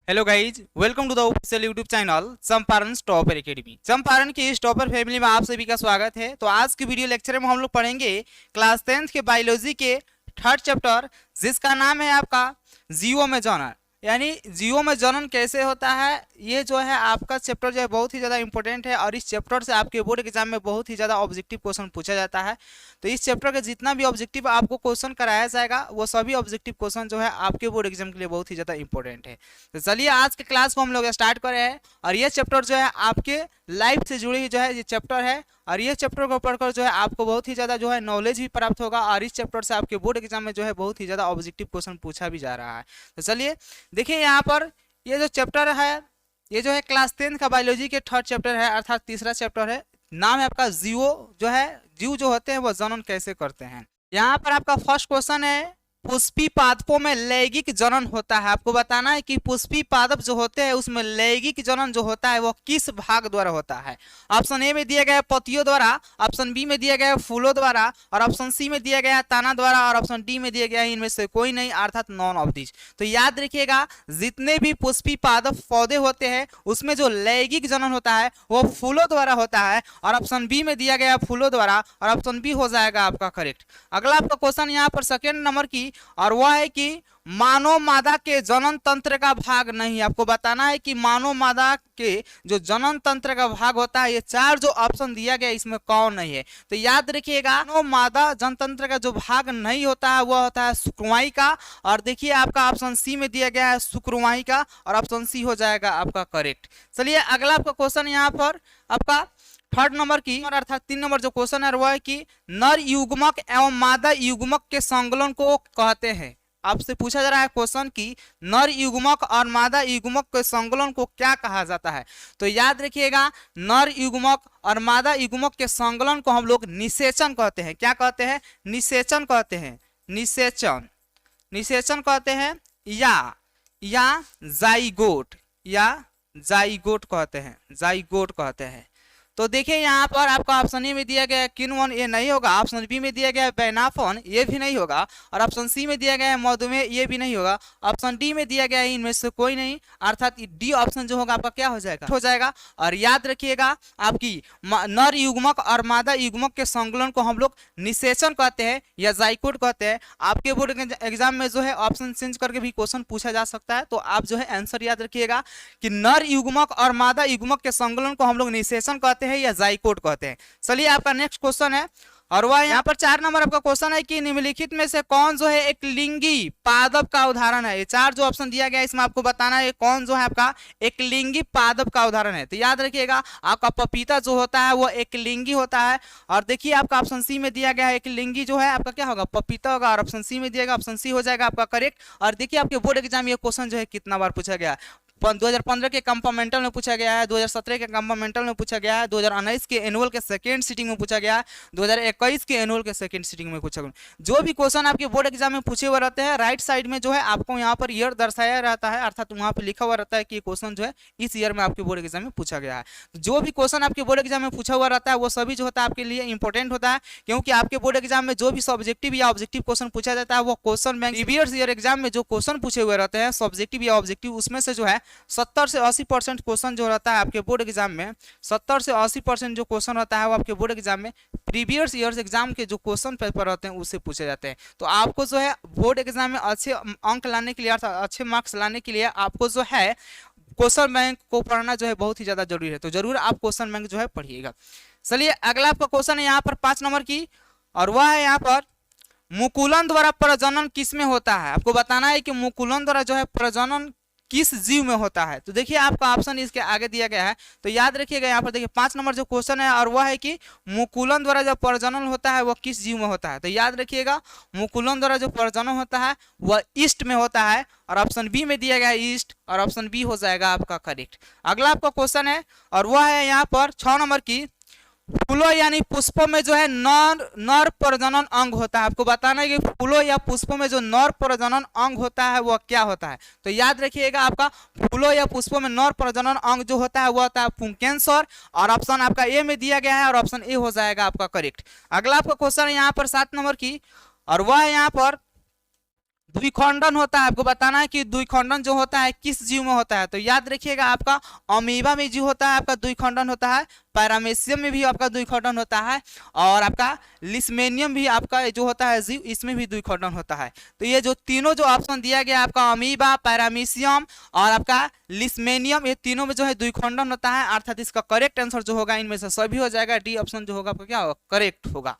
Hello guys, welcome to the official YouTube channel Champaran topper academy. Champaran की इस topper family में आप सभी का स्वागत है। तो आज की वीडियो लेक्चर में हम लोग पढ़ेंगे क्लास 10th के बायोलॉजी के थर्ड चैप्टर, जिसका नाम है आपका जीवों में जनन, यानी जीवों में जनन कैसे होता है। ये जो है आपका चैप्टर जो है बहुत ही ज़्यादा इंपॉर्टेंट है और इस चैप्टर से आपके बोर्ड एग्जाम में बहुत ही ज़्यादा ऑब्जेक्टिव क्वेश्चन पूछा जाता है। तो इस चैप्टर का जितना भी ऑब्जेक्टिव आपको क्वेश्चन कराया जाएगा वो सभी ऑब्जेक्टिव क्वेश्चन जो है आपके बोर्ड एग्जाम के लिए बहुत ही ज़्यादा इंपॉर्टेंट है। तो चलिए आज के क्लास को हम लोग स्टार्ट कर रहे हैं और ये चैप्टर जो है आपके लाइफ से जुड़ी जो है ये चैप्टर है और ये चैप्टर को पढ़कर जो है आपको बहुत ही ज़्यादा जो है नॉलेज भी प्राप्त होगा और इस चैप्टर से आपके बोर्ड एग्जाम में जो है बहुत ही ज़्यादा ऑब्जेक्टिव क्वेश्चन पूछा भी जा रहा है। तो चलिए देखिए यहाँ पर ये जो चैप्टर है ये जो है क्लास 10 का बायोलॉजी के थर्ड चैप्टर है, अर्थात तीसरा चैप्टर है। नाम है आपका जीव जो होते हैं वो जनन कैसे करते हैं। यहाँ पर आपका फर्स्ट क्वेश्चन है, पुष्पी पादपों में लैंगिक जनन होता है। आपको बताना है कि पुष्पी पादप जो होते हैं उसमें लैंगिक जनन जो होता है वो किस भाग द्वारा होता है। ऑप्शन ए में दिया गया है पत्तियों द्वारा, ऑप्शन बी में दिया गया है फूलों द्वारा और ऑप्शन सी में दिया गया है तना द्वारा और ऑप्शन डी में दिया गया है इनमें से कोई नहीं, अर्थात नॉन ऑफ दिस। तो याद रखिएगा जितने भी पुष्पी पादप पौधे होते हैं उसमें जो लैंगिक जनन होता है वो फूलों द्वारा होता है और ऑप्शन बी में दिया गया है फूलों द्वारा और ऑप्शन बी हो जाएगा आपका करेक्ट। अगला आपका क्वेश्चन यहाँ पर सेकेंड नंबर की और वह है कि मानव मादा के जनन तंत्र का भाग नहीं। आपको बताना है कि मानव मादा के जो जनन तंत्र का भाग होता है ये चार जो ऑप्शन दिया गया इसमें कौन नहीं है। तो याद रखिएगा मानव मादा जनतंत्र का जो भाग नहीं होता है वह होता है शुक्रवाही का और देखिए आपका ऑप्शन सी में दिया गया है शुक्रवाही का और ऑप्शन सी हो जाएगा आपका करेक्ट। चलिए अगला आपका क्वेश्चन यहाँ पर आपका थर्ड नंबर की अर्थात 3 नंबर जो क्वेश्चन है वह है कि नर युग्मक एवं मादा युग्मक के संकलन को कहते हैं। आपसे पूछा जा रहा है क्वेश्चन की नर युग्मक और मादा युग्मक के संकलन को क्या कहा जाता है। तो याद रखिएगा नर युग्मक और मादा युग्मक के संकलन को हम लोग निषेचन कहते हैं। क्या कहते हैं? निषेचन कहते हैं। निषेचन निषेचन कहते हैं या जाइगोट कहते हैं। जाइगोट कहते हैं। तो देखिए यहाँ पर आपका ऑप्शन ए में दिया गया है किण्वन, ये नहीं होगा। ऑप्शन बी में दिया गया है बैनाफन, ये भी नहीं होगा और ऑप्शन सी में दिया गया है मधुमेह, ये भी नहीं होगा। ऑप्शन डी में दिया गया है इनमें से कोई नहीं, अर्थात डी ऑप्शन जो होगा आपका क्या हो जाएगा। और याद रखिएगा आपकी नर युग्मक और मादा युग्मक के संकलन को हम लोग निषेचन कहते हैं या जाइकोट कहते हैं। आपके बोर्ड एग्जाम में जो है ऑप्शन चेंज करके भी क्वेश्चन पूछा जा सकता है, तो आप जो है आंसर याद रखिएगा कि नर युग्मक और मादा युग्मक के संकलन को हम लोग निषेचन कहते हैं या जाइकोट कहते हैं। चलिए आपका नेक्स्ट क्वेश्चन है और वह यहाँ पर 4 नंबर आपका क्वेश्चन है कि निम्नलिखित में से कौन जो है एक लिंगी पादप का उदाहरण है। ये 4 जो ऑप्शन दिया गया है इसमें आपको बताना है कौन जो है आपका एक लिंगी पादप का उदाहरण है। तो याद रखिएगा आपका पपीता जो होता है वो एक लिंगी होता है और देखिए आपका ऑप्शन सी में दिया गया है एक लिंगी जो है आपका क्या होगा, पपीता होगा और ऑप्शन सी में दिएगा, ऑप्शन सी हो जाएगा आपका करेक्ट। और देखिए आपके बोर्ड एग्जाम ये क्वेश्चन जो है कितना बार पूछा गया है। 2015 के कंपार्टमेंटल में पूछा गया है, 2017 के कंपार्टमेंटल में पूछा गया है, 2019 के एनुअल के सेकंड सीटिंग में पूछा गया है, 2021 के एनुअल के सेकंड सीटिंग में पूछा गया। जो भी क्वेश्चन आपके बोर्ड एग्जाम में पूछे हुए रहते हैं राइट साइड में जो है आपको यहाँ पर ईयर दर्शाया रहता है, अर्थात वहाँ पर लिखा हुआ रहता है कि क्वेश्चन जो है इस ईयर में आपके बोर्ड एग्जाम में पूछा गया है। जो भी क्वेश्चन आपके बोर्ड एग्जाम में पूछा हुआ रहता है वो सभी जो होता है आपके लिए इंपॉर्टेंट होता है, क्योंकि आपके बोर्ड एग्जाम में जो भी सब्जेक्टिव या ऑब्जेक्टिव क्वेश्चन पूछा जाता है वो question bank previous year exam में जो क्वेश्चन पूछे हुए रहते हैं सब्जेक्टिव या ऑब्जेक्टिव उसमें से जो है 70 से 80% क्वेश्चन जो रहता है आपके बोर्ड एग्जाम में 70 से 80% जो क्वेश्चन रहता है वो आपके बोर्ड एग्जाम में प्रीवियस ईयर्स एग्जाम के जो क्वेश्चन पेपर रहते हैं उससे पूछे जाते हैं। तो आपको जो है बोर्ड एग्जाम में अच्छे अंक लाने के लिए अर्थात अच्छे मार्क्स लाने के लिए आपको जो है क्वेश्चन बैंक को पढ़ना जो है बहुत ही ज्यादा जरूरी है। तो जरूर आप क्वेश्चन बैंक जो है पढ़िएगा। चलिए अगला आपका क्वेश्चन है यहाँ पर 5 नंबर की और वह है यहाँ पर मुकुलन द्वारा प्रजनन किस में होता है। आपको बताना है कि मुकुलन द्वारा जो है प्रजनन किस जीव में होता है। तो देखिए आपका ऑप्शन इसके आगे दिया गया है, तो याद रखिएगा यहाँ पर देखिए 5 नंबर जो क्वेश्चन है और वह है कि मुकुलन द्वारा जो प्रजनन होता है वह किस जीव में होता है। तो याद रखिएगा मुकुलन द्वारा जो प्रजनन होता है वह ईस्ट में होता है और ऑप्शन बी में दिया गया है ईस्ट और ऑप्शन बी हो जाएगा आपका करेक्ट। अगला आपका क्वेश्चन है और वह है यहाँ पर 6 नंबर की फूलों यानी पुष्पों में जो है नर प्रजनन अंग होता है। आपको बताना है कि फूलों या पुष्पों में जो नर प्रजनन अंग होता है वह क्या होता है। तो याद रखिएगा आपका फूलों या पुष्पों में नर प्रजनन अंग जो होता है वह होता है पुंकेसर और ऑप्शन आपका ए में दिया गया है और ऑप्शन ए हो जाएगा आपका करेक्ट। अगला आपका क्वेश्चन है यहाँ पर 7 नंबर की और वह है यहाँ पर द्विखंडन होता है, आपको बताना है कि द्विखंडन जो होता है किस जीव में होता है। तो याद रखिएगा आपका अमीबा में जो होता है आपका द्विखंडन होता है, पैरामेसियम में भी आपका द्विखंडन होता है, और आपका लिस्मेनियम भी आपका जो होता है जीव, इसमें भी द्विखंडन होता है। तो ये जो तीनों जो ऑप्शन दिया गया आपका अमीबा, पैरामेसियम और आपका लिस्मेनियम, ये तीनों में जो है द्विखंडन होता है, अर्थात इसका करेक्ट आंसर जो होगा इनमें से सभी हो जाएगा, डी ऑप्शन जो होगा आपका क्या होगा, करेक्ट होगा।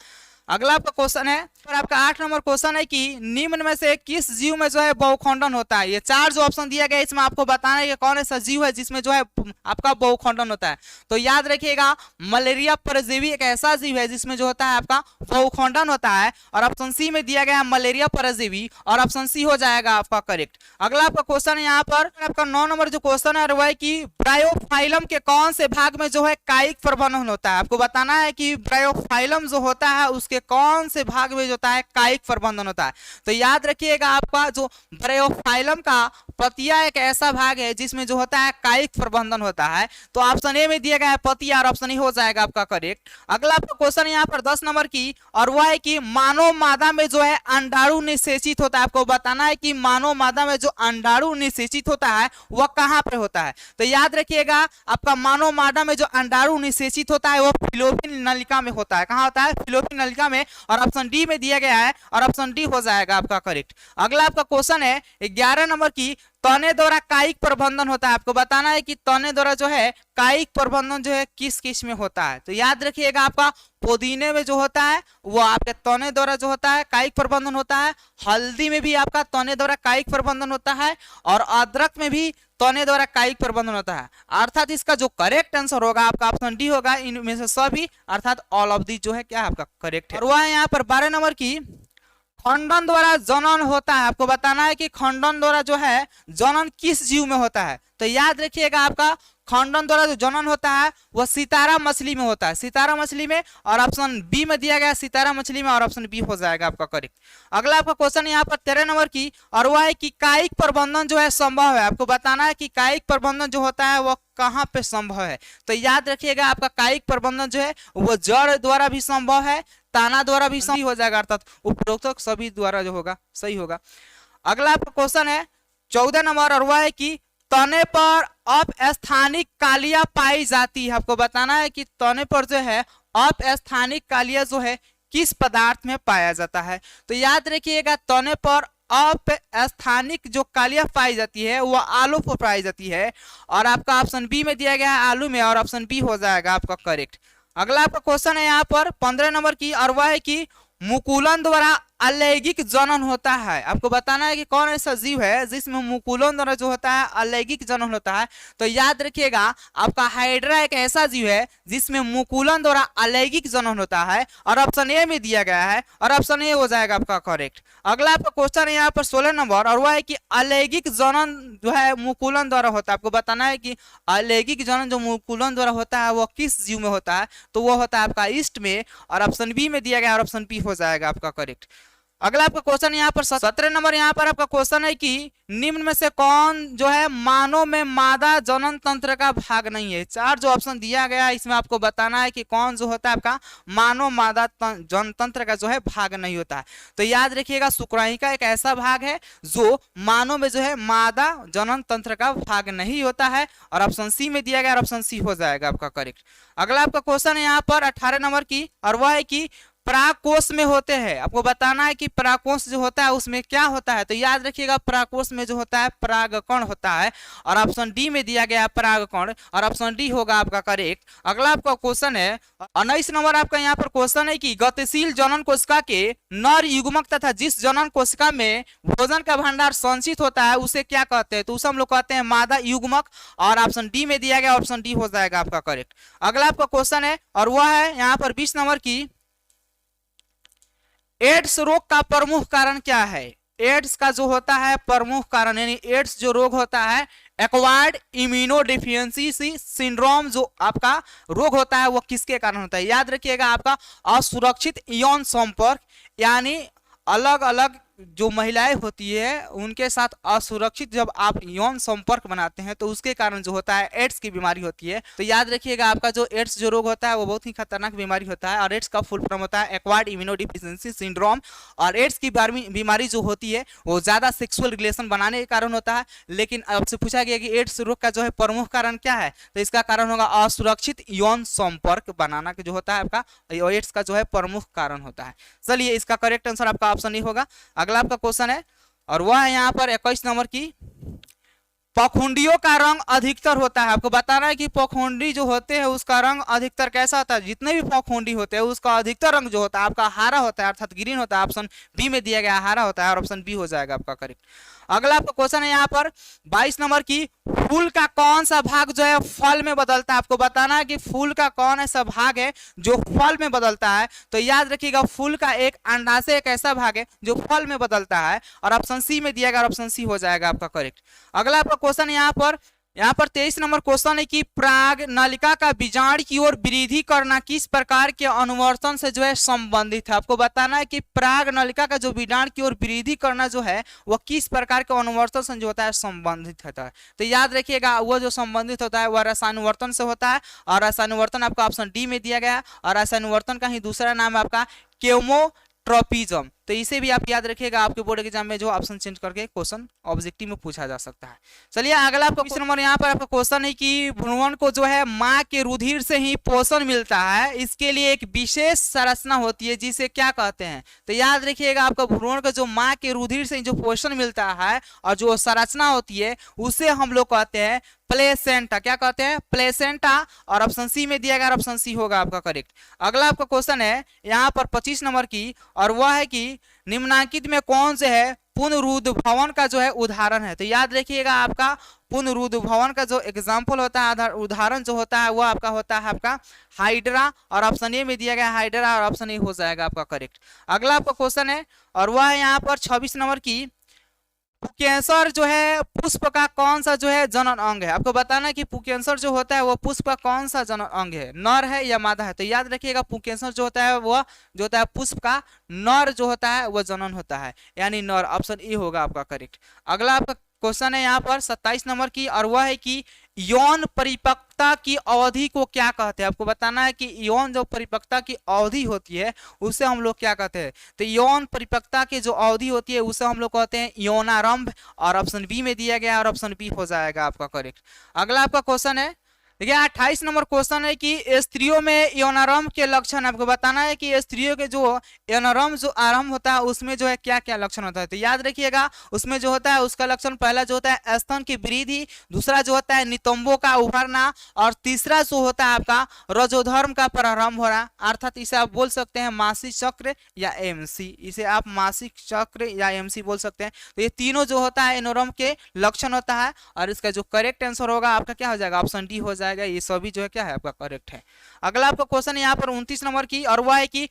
अगला आपका क्वेश्चन है और आपका 8 नंबर क्वेश्चन है कि निम्न में से किस जीव में जो है बहुखंडन होता है। ये चार जो ऑप्शन दिया गया है इसमें आपको बताना है कि कौन ऐसा जीव है जिसमें जो है आपका बहुखंडन होता है। तो याद रखिएगा मलेरिया परजीवी एक ऐसा जीव है जिसमें जो होता है आपका बहुखंडन होता है, और ऑप्शन सी में दिया गया है मलेरिया परजीवी, और ऑप्शन सी हो जाएगा आपका करेक्ट। अगला आपका क्वेश्चन है यहाँ पर आपका 9 नंबर जो क्वेश्चन है वह है कि ब्रायोफाइलम के कौन से भाग में जो है कायिक प्रबंधन होता है। आपको बताना है कि ब्रायोफाइलम जो होता है उसके कौन से भाग में जो होता है कायिक प्रबंधन होता है। तो याद रखिएगा आपका जो ब्रायोफाइलम का पतिया एक ऐसा भाग है जिसमें जो होता है कायिक प्रबंधन होता है। तो ऑप्शन ए में दिया गया है पतिया, और ऑप्शन ई हो जाएगा आपका करेक्ट। अगला आपका क्वेश्चन यहाँ पर 10 नंबर की, और वह है कि मानव मादा में जो है अंडाणु निषेचित होता है। आपको बताना है कि मानव मादा में जो अंडाणु निषेचित होता है वह कहाँ पर होता है। तो याद रखिएगा आपका मानव मादा में जो अंडाणु निषेचित होता है वह फिलोपिन नलिका में होता है। कहाँ होता है, फिलोपिन नलिका में, और ऑप्शन डी में दिया गया है, और ऑप्शन डी हो जाएगा आपका करेक्ट। अगला आपका क्वेश्चन है 11 नंबर की, तने द्वारा कायिक प्रबंधन होता है। आपको बताना है कि तने द्वारा जो है कायिक प्रबंधन जो है किस किस में होता है। तो याद रखिएगा आपका पुदीने में जो होता है वो आपके तने द्वारा जो होता है कायिक प्रबंधन होता है, हल्दी में भी आपका तने द्वारा कायिक प्रबंधन होता है, और अदरक में भी तने द्वारा कायिक प्रबंधन होता है। अर्थात इसका जो करेक्ट आंसर होगा आपका ऑप्शन डी होगा, इनमें से सभी अर्थात ऑल ऑफ दी जो है क्या आपका करेक्ट है। और वह है यहाँ पर 12 नंबर की, खंडन द्वारा जनन होता है। आपको बताना है कि खंडन द्वारा जो है जनन किस जीव में होता है। तो याद रखिएगा आपका खंडन द्वारा जो जनन होता है वह सितारा मछली में होता है, सितारा मछली में, और ऑप्शन बी में दिया गया सितारा मछली में, और ऑप्शन बी हो जाएगा आपका करेक्ट। अगला आपका क्वेश्चन यहाँ पर 13 नंबर की, और वह है कि कायिक प्रबंधन जो है संभव है। आपको बताना है कि कायिक प्रबंधन जो होता है वह कहाँ पे संभव है। तो याद रखिएगा आपका कायिक प्रबंधन जो है वो जड़ द्वारा भी संभव है, ताना द्वारा भी सही हो जाएगा, अर्थात उपरोक्त सभी द्वारा जो होगा सही होगा। अगला आपका क्वेश्चन है 14 नंबर, और वह है कि तने पर अपस्थानिक कालिया पाई जाती है। आपको बताना है कि तने पर जो है अपस्थानिक कालिया जो है किस पदार्थ में पाया जाता है। तो याद रखिएगा तने पर अपस्थानिक जो कालिया पाई जाती है वह आलू पर पाई जाती है, और आपका ऑप्शन बी में दिया गया है आलू में, और ऑप्शन बी हो जाएगा आपका करेक्ट। अगला आपका क्वेश्चन है यहाँ पर 15 नंबर की, और वह है कि मुकुलन द्वारा अलैंगिक जनन होता है। आपको बताना है कि कौन ऐसा जीव है जिसमें मुकुलन द्वारा जो होता है अलैंगिक जनन होता है। तो याद रखिएगा आपका हाइड्रा एक ऐसा जीव है जिसमें मुकुलन द्वारा अलैंगिक जनन होता है, और ऑप्शन ए में दिया गया है, और ऑप्शन ए हो जाएगा आपका करेक्ट। अगला आपका क्वेश्चन है यहाँ पर 16 नंबर, और वह है कि अलैंगिक जनन जो है मुकुलन द्वारा होता है। आपको बताना है कि अलैंगिक जनन जो मुकुलन द्वारा होता है वो किस जीव में होता है। तो वो होता है आपका ईस्ट में, और ऑप्शन बी में दिया गया, और ऑप्शन बी हो जाएगा आपका करेक्ट। अगला आपका क्वेश्चन यहाँ पर 17 नंबर यहाँ पर आपका क्वेश्चन है कि निम्न में से कौन जो है मानव में मादा जनन तंत्र का भाग नहीं है। चार जो ऑप्शन दिया गया है इसमें आपको बताना है कि कौन जो होता है आपका मानव मादा जनन तंत्र का जो है भाग नहीं होता है। तो याद रखिएगा शुक्राणुका एक ऐसा भाग है जो मानव में जो है मादा जनन तंत्र का भाग नहीं होता है, और ऑप्शन सी में दिया गया, और ऑप्शन सी हो जाएगा आपका करेक्ट। अगला आपका क्वेश्चन है यहाँ पर 18 नंबर की, और वह है कि परागकोश में होते हैं। आपको बताना है कि परागकोश जो होता है उसमें क्या होता है। तो याद रखिएगा परागकोश में जो होता है परागकण होता है, और ऑप्शन डी में दिया गया परागकण, और ऑप्शन डी होगा आपका करेक्ट। अगला आपका क्वेश्चन है 19 नंबर आपका यहाँ पर क्वेश्चन है कि गतिशील जनन कोशिका के नर युग्मक तथा जिस जनन कोशिका में भोजन का भंडार संचित होता है उसे क्या कहते हैं। तो उसे हम लोग कहते हैं मादा युग्मक, और ऑप्शन डी में दिया गया, ऑप्शन डी हो जाएगा आपका करेक्ट। अगला आपका क्वेश्चन है और वह है यहाँ पर 20 नंबर की, एड्स रोग का प्रमुख कारण क्या है। एड्स का जो होता है प्रमुख कारण, यानी एड्स जो रोग होता है एक्वायर्ड इम्यूनोडेफिशिएंसी सिंड्रोम जो आपका रोग होता है वो किसके कारण होता है। याद रखिएगा आपका असुरक्षित यौन संपर्क, यानी अलग अलग जो महिलाएं होती है उनके साथ असुरक्षित जब आप यौन संपर्क बनाते हैं तो उसके कारण जो होता है एड्स की बीमारी होती है। तो याद रखिएगा आपका जो एड्स जो रोग होता है वो बहुत ही खतरनाक बीमारी होता है, और एड्स का फुल फॉर्म होता है एक्वायर्ड इम्यूनोडिफिशियेंसी सिंड्रोम। और एड्स की बीमारी जो होती है वो ज्यादा सेक्सुअल रिलेशन बनाने के कारण होता है। लेकिन आपसे पूछा गया कि एड्स रोग का जो है प्रमुख कारण क्या है, तो इसका कारण होगा असुरक्षित यौन संपर्क बनाना जो होता है आपका एड्स का जो है प्रमुख कारण होता है। चलिए इसका करेक्ट आंसर आपका ऑप्शन नहीं होगा। अगला आपका क्वेश्चन है और वह है यहाँ पर 21 नंबर की, पखुंडियों का रंग अधिकतर होता है। आपको बताना है कि पखुंडी जो होते हैं उसका रंग अधिकतर कैसा होता है, जितने भी पखुंडी होते हैं उसका अधिकतर रंग जो होता है आपका हरा होता है, अर्थात ग्रीन होता है। ऑप्शन बी में दिया गया हरा होता है और ऑप्शन बी हो जाएगा आपका करेक्ट। अगला आपका क्वेश्चन है यहाँ पर 22 नंबर की, फूल का कौन सा भाग जो है फल में बदलता है। आपको बताना है कि फूल का कौन ऐसा भाग है जो फल में बदलता है। तो याद रखिएगा फूल का एक अंडाशय एक ऐसा भाग है जो फल में बदलता है, और ऑप्शन सी में दिया गया और ऑप्शन सी हो जाएगा आपका करेक्ट। अगला आपका क्वेश्चन यहाँ पर 23 नंबर क्वेश्चन है कि प्राग नलिका का बीजांड की ओर वृद्धि करना किस प्रकार के अनुवर्तन से जो है संबंधित है। आपको बताना है कि प्राग नलिका का जो बीजांड की ओर वृद्धि करना जो है वह किस प्रकार के अनुवर्तन से जो होता है संबंधित होता है। तो याद रखिएगा वह जो संबंधित होता है वह रसायनुवर्तन से होता है, और रसायनुवर्तन आपका ऑप्शन डी में दिया गया है। और रसायनुवर्तन का ही दूसरा नाम आपका केमोट्रोपिज्म। तो इसे भी आप याद रखिएगा, आपके बोर्ड एग्जाम में जो ऑप्शन चेंज करके क्वेश्चन ऑब्जेक्टिव में पूछा जा सकता है। चलिए अगला आपका क्वेश्चन नंबर यहाँ पर आपका क्वेश्चन है कि भ्रूण को जो है माँ के रुधिर से ही पोषण मिलता है, इसके लिए एक विशेष संरचना होती है जिसे क्या कहते हैं। तो याद रखिएगा आपका भ्रूण को जो माँ के रुधिर से जो पोषण मिलता है और जो संरचना होती है उसे हम लोग कहते हैं प्लेसेंटा। क्या कहते हैं, प्लेसेंटा। और ऑप्शन सी में दिया गया, ऑप्शन सी होगा आपका करेक्ट। अगला आपका क्वेश्चन है यहाँ पर 25 नंबर की, और वह है कि निम्नलिखित में कौन से है पुनरुद्भवन का जो है उदाहरण है। तो याद रखिएगा आपका पुनरुद्भवन का जो एग्जाम्पल होता है उदाहरण जो होता है वो आपका होता है आपका हाइड्रा, और ऑप्शन ए में दिया गया हाइड्रा और ऑप्शन ए हो जाएगा आपका करेक्ट। अगला आपका क्वेश्चन है और वह है यहाँ पर 26 नंबर की, पुकेसर जो है पुष्प का कौन सा जो है जनन अंग है। आपको बताना है कि पुकेसर जो होता है वो पुष्प का कौन सा जनन अंग है, नर है या मादा है। तो याद रखिएगा पुकेसर जो होता है वह जो होता है पुष्प का नर जो होता है वह जनन होता है, यानी नर। ऑप्शन ए होगा आपका करेक्ट। अगला आपका क्वेश्चन है यहाँ पर 27 नंबर की, और वह है कि यौन परिपक्वता की अवधि को क्या कहते हैं। आपको बताना है कि यौन जो परिपक्वता की अवधि होती है उसे हम लोग क्या कहते हैं। तो यौन परिपक्वता की जो अवधि होती है उसे हम लोग कहते हैं यौनारंभ, और ऑप्शन बी में दिया गया और ऑप्शन बी हो जाएगा आपका करेक्ट। अगला आपका क्वेश्चन है देखिए 28 नंबर क्वेश्चन है कि स्त्रियों में यौनारंभ के लक्षण। आपको बताना है कि स्त्रियों के जो यौनारंभ जो आरंभ होता है उसमें जो है क्या क्या लक्षण होता है। तो याद रखिएगा उसमें जो होता है उसका लक्षण पहला जो होता है स्तन की वृद्धि, दूसरा जो होता है नितंबों का उभरना, और तीसरा जो होता है आपका रजोधर्म का प्रारंभ होना। अर्थात इसे आप बोल सकते हैं मासिक चक्र या एमसी, इसे आप मासिक चक्र या एमसी बोल सकते हैं। तो ये तीनों जो होता है यौनारंभ के लक्षण होता है, और इसका जो करेक्ट आंसर होगा आपका क्या हो जाएगा, ऑप्शन डी हो जाएगा। ये सभी जो है क्या है आपका करेक्ट है। अगला आपका क्वेश्चन है यहाँ पर 29 नंबर की, और वह है कि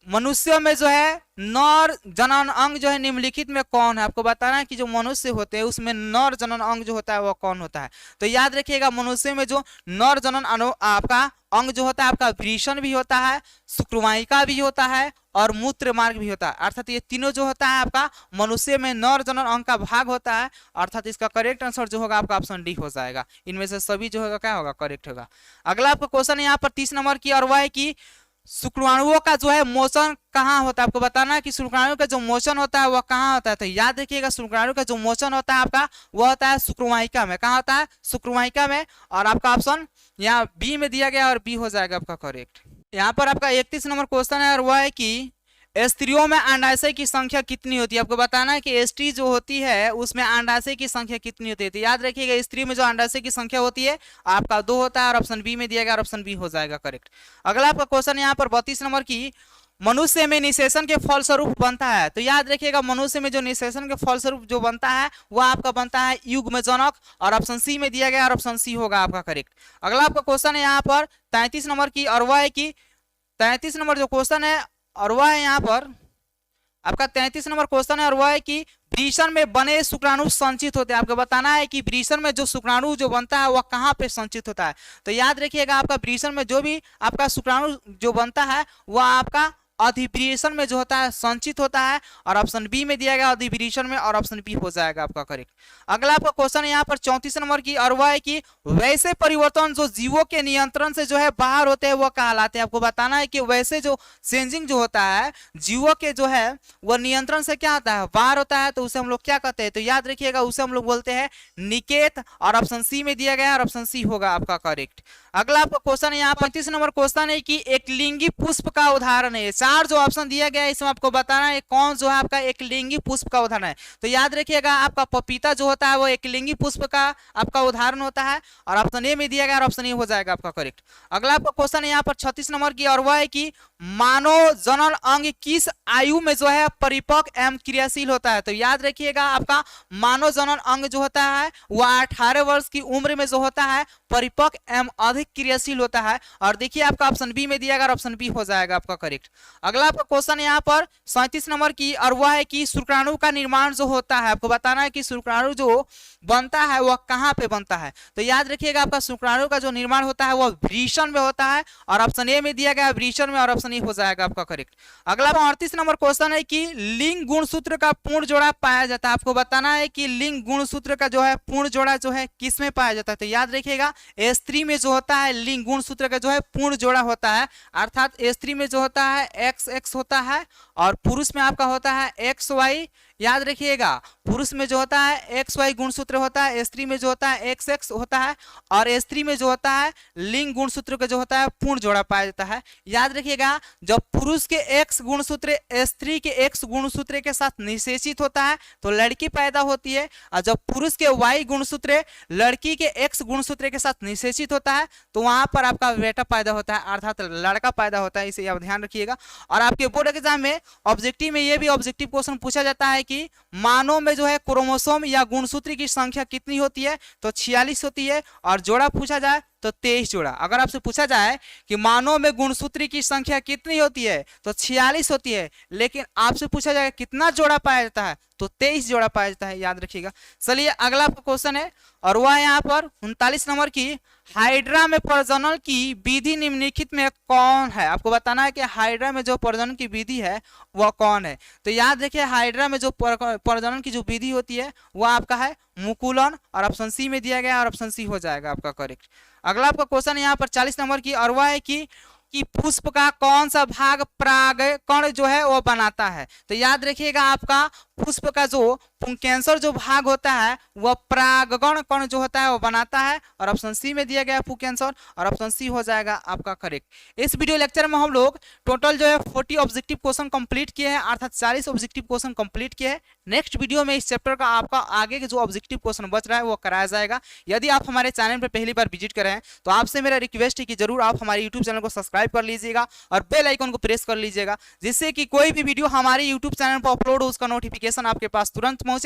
मनुष्य में जो है नर जनन अंग जो है निम्नलिखित में कौन है। आपको बताना है कि जो मनुष्य होते हैं उसमें नर जनन अंग जो होता है वह कौन होता है। तो याद रखिएगा मनुष्य में जो नर जनन आपका अंग जो होता है आपका वृषण भी होता है, शुक्रवाहिका भी होता है, और मूत्र मार्ग भी होता है। अर्थात ये तीनों जो होता है आपका मनुष्य में नर जनन अंग का भाग होता है, अर्थात इसका करेक्ट आंसर जो होगा आपका ऑप्शन डी हो जाएगा। इनमें से सभी जो होगा क्या होगा करेक्ट होगा। अगला आपका क्वेश्चन है यहाँ पर 30 नंबर की, और वह है कि शुक्राणुओं का जो है मोचन कहाँ होता है। आपको बताना है कि शुक्राणु का जो मोचन होता है वह कहाँ होता है। तो याद रखिएगा शुक्राणु का जो मोचन होता है आपका वह होता है शुक्रवाहिका में। कहाँ होता है, शुक्रवाहिका में, और आपका ऑप्शन यहाँ बी में दिया गया और बी हो जाएगा आपका करेक्ट। यहाँ पर आपका 31 नंबर क्वेश्चन है और वह है कि स्त्रियों में अंडाशय की संख्या कितनी होती है। आपको बताना है कि स्त्री जो होती है उसमें अंडाशय की संख्या कितनी होती है। तो याद रखिएगा स्त्री में जो अंडाशय की संख्या होती है आपका 2 होता है, और ऑप्शन बी में दिया गया और ऑप्शन बी हो जाएगा करेक्ट। अगला आपका क्वेश्चन यहाँ पर 32 नंबर की, मनुष्य में निषेचन के फलस्वरूप बनता है। तो याद रखिएगा मनुष्य में जो निषेचन के फलस्वरूप जो बनता है वह आपका बनता है युग्मजनक, और ऑप्शन सी में दिया गया और ऑप्शन सी होगा आपका करेक्ट। अगला आपका क्वेश्चन है यहाँ पर 33 नंबर की, और वह है कि 33 नंबर जो क्वेश्चन है और वह है यहाँ पर आपका 33 नंबर क्वेश्चन है, और वह है कि वृषण में बने शुक्राणु संचित होते हैं। आपको बताना है कि वृषण में जो शुक्राणु जो बनता है वह कहाँ पे संचित होता है। तो याद रखिएगा आपका वृषण में जो भी आपका शुक्राणु जो बनता है वह आपका अधिवृषण में जो होता है संचित होता है, और ऑप्शन बी में दिया गया अधिवृषण में, और ऑप्शन बी हो जाएगा आपका करेक्ट। अगला आपका क्वेश्चन है यहाँ पर 34 नंबर की, और वह है कि वैसे परिवर्तन जो जीवों के नियंत्रण से जो है बाहर होते हैं वो कहलाते हैं। आपको बताना है कि वैसे जो चेंजिंग जो होता है जीवों के जो है वो नियंत्रण से क्या होता है बाहर होता है, तो उसे हम लोग क्या कहते हैं, तो याद रखिएगा उसे हम लोग बोलते हैं निकेत, और ऑप्शन सी में दिया गया है, और ऑप्शन सी होगा आपका करेक्ट। अगला आपका क्वेश्चन है यहाँ 35 नंबर क्वेश्चन है कि एक लिंगी पुष्प का उदाहरण है। चार जो ऑप्शन दिया गया है इसमें आपको बताना है कौन जो है आपका एक लिंगी पुष्प का उदाहरण है। तो याद रखिएगा आपका पपीता जो होता है वो एक लिंगी पुष्प का आपका उदाहरण होता है, और ऑप्शन ए में दिया गया, और ऑप्शन ए हो जाएगा आपका करेक्ट। अगला आपका क्वेश्चन है यहाँ पर 36 नंबर की, और वह है कि मानव जनन अंग किस आयु में जो है परिपक्व एवं क्रियाशील होता है। तो याद रखिएगा आपका मानव जनन अंग जो होता है वह 18 वर्ष की उम्र में जो होता है परिपक्व एवं अधिक क्रियाशील होता है, और देखिए आपका ऑप्शन बी में दिया गया, ऑप्शन बी हो जाएगा आपका करेक्ट। अगला आपका क्वेश्चन यहाँ पर 37 नंबर की, और वह है कि शुक्राणु का निर्माण जो होता है, आपको बताना है कि शुक्राणु जो बनता है वह कहाँ पे बनता है। तो याद रखिएगा आपका शुक्राणु का जो निर्माण होता है वह वृषण में होता है, और ऑप्शन ए में दिया गया वृषण में, और ऑप्शन ए हो जाएगा आपका करेक्ट। अगला 38 नंबर क्वेश्चन है कि लिंग गुणसूत्र का पूर्ण जोड़ा पाया जाता है। आपको बताना है कि लिंग गुणसूत्र का जो है पूर्ण जोड़ा जो है किस में पाया जाता है। तो याद रखिएगा स्त्री में जो होता है लिंग गुणसूत्र का जो है पूर्ण जोड़ा होता है, अर्थात स्त्री में जो होता है एक्स एक्स होता है, और पुरुष में आपका होता है एक्स वाई। याद रखिएगा पुरुष में जो होता है एक्स वाई गुणसूत्र होता है, स्त्री में जो होता है एक्स एक्स होता है, और स्त्री में जो होता है लिंग गुणसूत्र का जो होता है पूर्ण जोड़ा पाया जाता है। याद रखिएगा जब पुरुष के एक्स गुणसूत्र स्त्री के एक्स गुणसूत्र के साथ निषेचित होता है तो लड़की पैदा होती है, और जब पुरुष के वाई गुणसूत्र लड़की के एक्स गुणसूत्र के साथ निषेचित होता है तो वहां पर आपका बेटा पैदा होता है, अर्थात लड़का पैदा होता है। इसे आप ध्यान रखिएगा। और आपके बोर्ड एग्जाम में ऑब्जेक्टिव में ये भी ऑब्जेक्टिव क्वेश्चन पूछा जाता है कि मानव में जो है क्रोमोसोम या गुणसूत्र की संख्या कितनी होती है, तो 46 होती है, और जोड़ा पूछा जाए तो 23 जोड़ा। अगर आपसे पूछा जाए कि मानव में गुणसूत्र की संख्या कितनी होती है तो 46 होती है, लेकिन आपसे पूछा जाए कितना जोड़ा पाया जाता है तो 23 जोड़ा पाया जाता है। याद रखिएगा। चलिए अगला क्वेश्चन है, और वह यहाँ पर 39 नंबर की, हाइड्रा में प्रजनन की विधि निम्नलिखित में कौन है। आपको बताना है कि हाइड्रा में जो प्रजनन की विधि है वह कौन है। तो याद रखिए हाइड्रा में जो प्रजनन की जो विधि होती है वह आपका है मुकुलन, और ऑप्शन सी में दिया गया, और ऑप्शन सी हो जाएगा आपका करेक्ट। अगला आपका क्वेश्चन यहाँ पर 40 नंबर की, और वह है कि पुष्प का कौन सा भाग परागकण जो है वो बनाता है। तो याद रखिएगा आपका पुष्प का जो पुंकेसर जो भाग होता है वह परागकण कण जो होता है वो बनाता है, और ऑप्शन सी में दिया गया पुंकेसर, और ऑप्शन सी हो जाएगा आपका करेक्ट। इस वीडियो लेक्चर में हम लोग टोटल जो है 40 ऑब्जेक्टिव क्वेश्चन कंप्लीट किए हैं, अर्थात 40 ऑब्जेक्टिव क्वेश्चन कंप्लीट किए हैं। नेक्स्ट वीडियो में इस चैप्टर का आपका आगे के जो ऑब्जेक्टिव क्वेश्चन बच रहा है वो कराया जाएगा। यदि आप हमारे चैनल पर पहली बार विजिट करें तो आपसे मेरा रिक्वेस्ट है कि जरूर आप हमारे यूट्यूब चैनल को सब्सक्राइब कर लीजिएगा और बेल आइकन को प्रेस कर लीजिएगा, जिससे कि कोई भी वीडियो हमारे यूट्यूब चैनल पर अपलोड हो उसका नोटिफिकेशन आपके पास तुरंत पहुंचे।